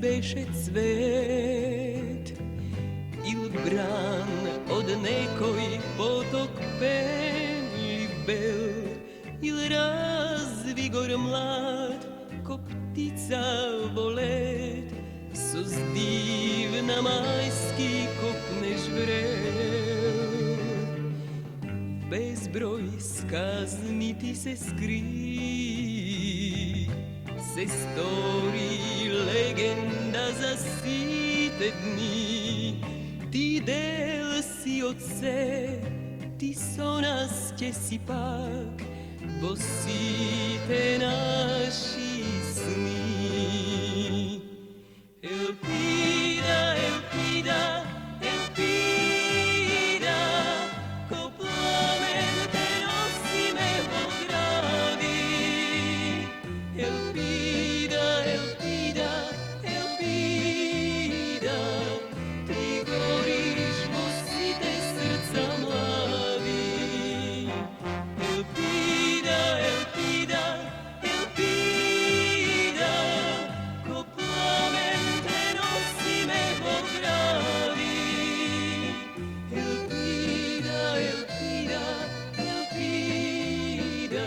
beše cvet il bran od nekoj potok penljiv bel il razvigor mlad ko ptica volet sos divna majski kopneš vrel bezbroj skazni ti se skri se stori legenda za site dni ti del si od se ti sonasće si pak bo site naši sni Elpida, Elpida, Elpida ko plamen te nosi me po gradi Elpida, Elpida, Elpida ti goriš bo site srca mladi Elpida, Elpida, Elpida ko plamen te nosi me po gradi Elpida, Elpida, Elpida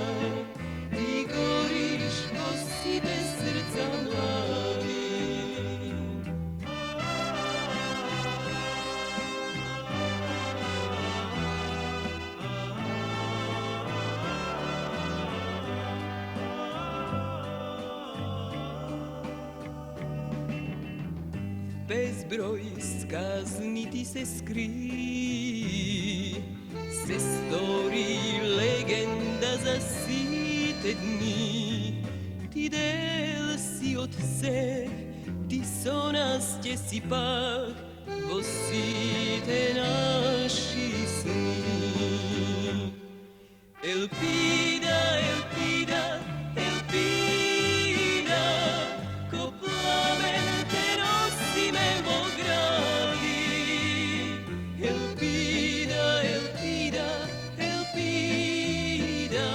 ti goriš bo site srca mladi bezbroj skazni ti se skri se stori legenda za site dni ti del si od se ti sonasće si pak vo site naši sni Elpida, Elpida, Elpida ko plamen te nosi me vo gradi Elpida, Elpida, Elpida